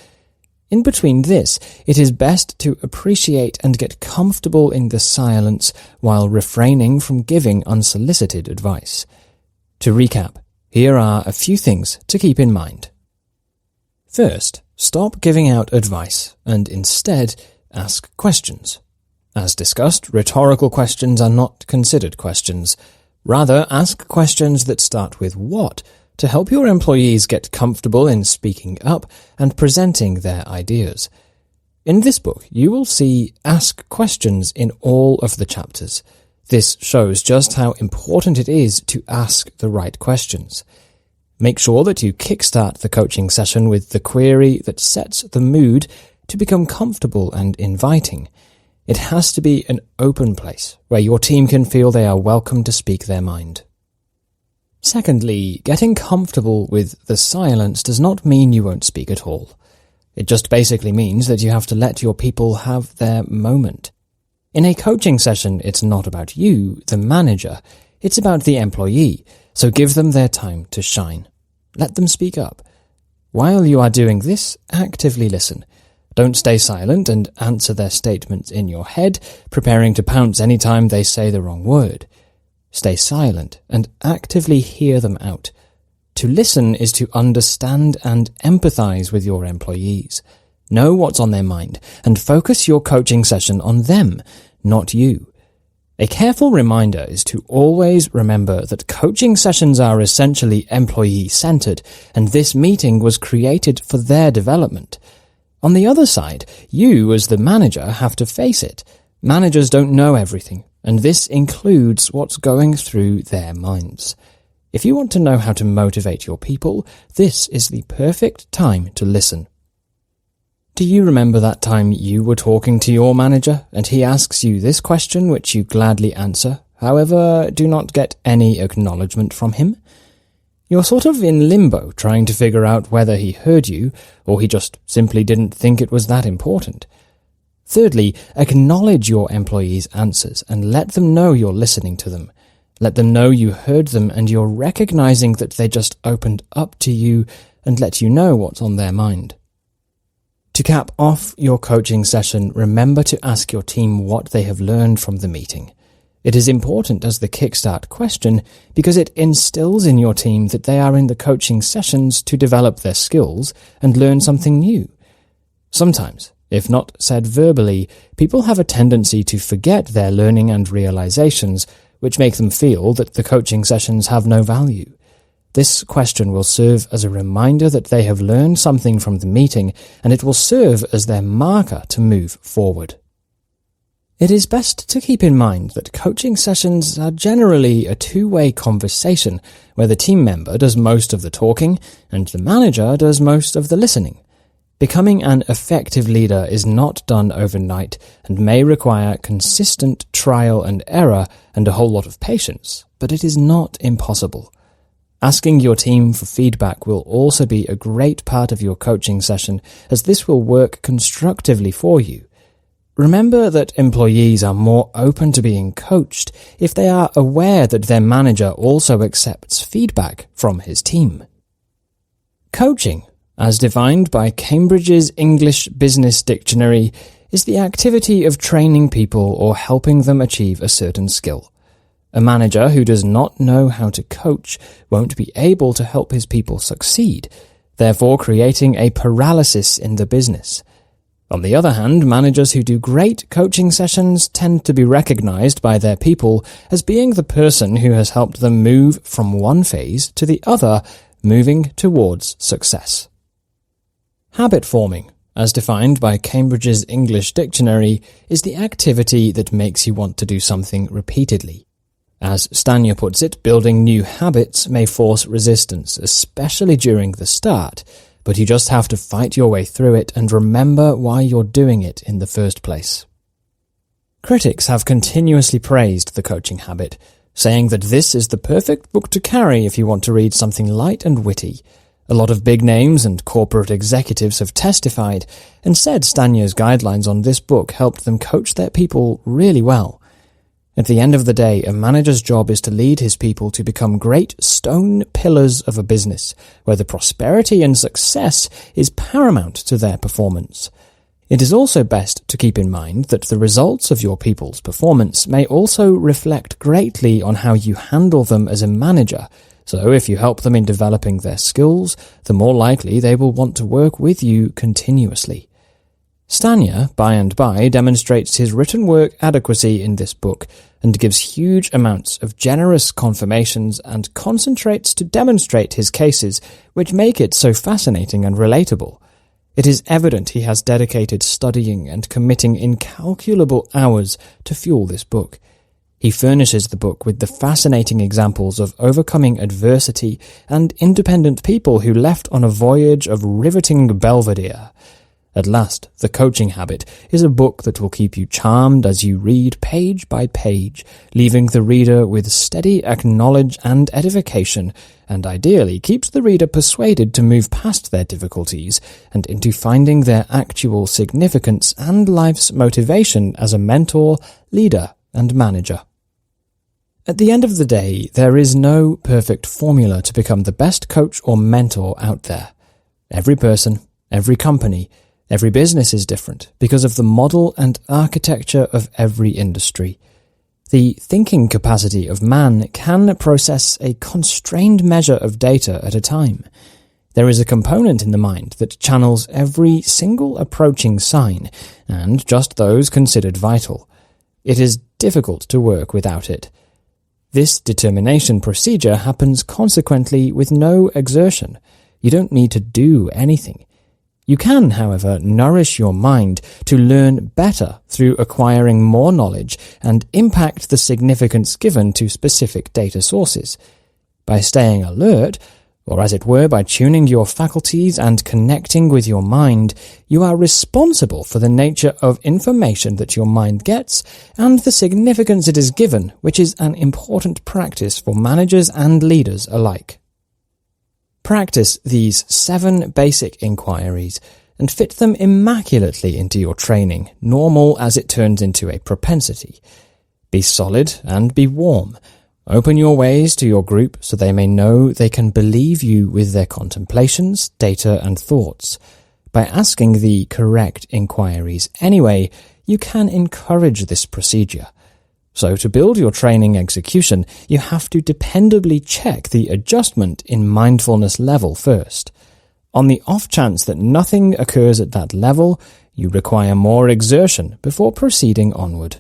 In between this, it is best to appreciate and get comfortable in the silence while refraining from giving unsolicited advice. To recap, here are a few things to keep in mind. First, stop giving out advice and instead ask questions. As discussed, rhetorical questions are not considered questions. Rather, ask questions that start with what to help your employees get comfortable in speaking up and presenting their ideas. In this book, you will see ask questions in all of the chapters. This shows just how important it is to ask the right questions. Make sure that you kickstart the coaching session with the query that sets the mood to become comfortable and inviting. It has to be an open place where your team can feel they are welcome to speak their mind. Secondly, getting comfortable with the silence does not mean you won't speak at all. It just basically means that you have to let your people have their moment. In a coaching session, it's not about you, the manager, it's about the employee, so give them their time to shine. Let them speak up. While you are doing this, actively listen. Don't stay silent and answer their statements in your head, preparing to pounce any time they say the wrong word. Stay silent and actively hear them out. To listen is to understand and empathize with your employees. Know what's on their mind and focus your coaching session on them, not you. A careful reminder is to always remember that coaching sessions are essentially employee-centered, and this meeting was created for their development. On the other side, you as the manager have to face it. Managers don't know everything, and this includes what's going through their minds. If you want to know how to motivate your people, this is the perfect time to listen. Do you remember that time you were talking to your manager and he asks you this question which you gladly answer, however, do not get any acknowledgement from him? You're sort of in limbo trying to figure out whether he heard you or he just simply didn't think it was that important. Thirdly, acknowledge your employees' answers and let them know you're listening to them. Let them know you heard them and you're recognizing that they just opened up to you and let you know what's on their mind. To cap off your coaching session, remember to ask your team what they have learned from the meeting. It is important as the kickstart question because it instills in your team that they are in the coaching sessions to develop their skills and learn something new. Sometimes, if not said verbally, people have a tendency to forget their learning and realizations, which make them feel that the coaching sessions have no value. This question will serve as a reminder that they have learned something from the meeting, and it will serve as their marker to move forward. It is best to keep in mind that coaching sessions are generally a two-way conversation where the team member does most of the talking and the manager does most of the listening. Becoming an effective leader is not done overnight and may require consistent trial and error and a whole lot of patience, but it is not impossible. Asking your team for feedback will also be a great part of your coaching session, as this will work constructively for you. Remember that employees are more open to being coached if they are aware that their manager also accepts feedback from his team. Coaching, as defined by Cambridge's English Business Dictionary, is the activity of training people or helping them achieve a certain skill. A manager who does not know how to coach won't be able to help his people succeed, therefore creating a paralysis in the business. On the other hand, managers who do great coaching sessions tend to be recognized by their people as being the person who has helped them move from one phase to the other, moving towards success. Habit forming, as defined by Cambridge's English Dictionary, is the activity that makes you want to do something repeatedly. As Stanier puts it, building new habits may force resistance, especially during the start, but you just have to fight your way through it and remember why you're doing it in the first place. Critics have continuously praised the coaching habit, saying that this is the perfect book to carry if you want to read something light and witty. A lot of big names and corporate executives have testified and said Stanier's guidelines on this book helped them coach their people really well. At the end of the day, a manager's job is to lead his people to become great stone pillars of a business, where the prosperity and success is paramount to their performance. It is also best to keep in mind that the results of your people's performance may also reflect greatly on how you handle them as a manager. So if you help them in developing their skills, the more likely they will want to work with you continuously. Stanier, by and by, demonstrates his written work adequacy in this book and gives huge amounts of generous confirmations and concentrates to demonstrate his cases, which make it so fascinating and relatable. It is evident he has dedicated studying and committing incalculable hours to fuel this book. He furnishes the book with the fascinating examples of overcoming adversity and independent people who left on a voyage of riveting belvedere. At last, The Coaching Habit is a book that will keep you charmed as you read page by page, leaving the reader with steady acknowledge and edification, and ideally keeps the reader persuaded to move past their difficulties and into finding their actual significance and life's motivation as a mentor, leader, and manager. At the end of the day, there is no perfect formula to become the best coach or mentor out there. Every person, every company, every business is different because of the model and architecture of every industry. The thinking capacity of man can process a constrained measure of data at a time. There is a component in the mind that channels every single approaching sign, and just those considered vital. It is difficult to work without it. This determination procedure happens consequently with no exertion. You don't need to do anything. You can, however, nourish your mind to learn better through acquiring more knowledge and impact the significance given to specific data sources. By staying alert, or as it were by tuning your faculties and connecting with your mind, you are responsible for the nature of information that your mind gets and the significance it is given, which is an important practice for managers and leaders alike. Practice these 7 basic inquiries and fit them immaculately into your training, normal as it turns into a propensity. Be solid and be warm. Open your ways to your group so they may know they can believe you with their contemplations, data, and thoughts. By asking the correct inquiries anyway, you can encourage this procedure. So to build your training execution, you have to dependably check the adjustment in mindfulness level first. On the off chance that nothing occurs at that level, you require more exertion before proceeding onward.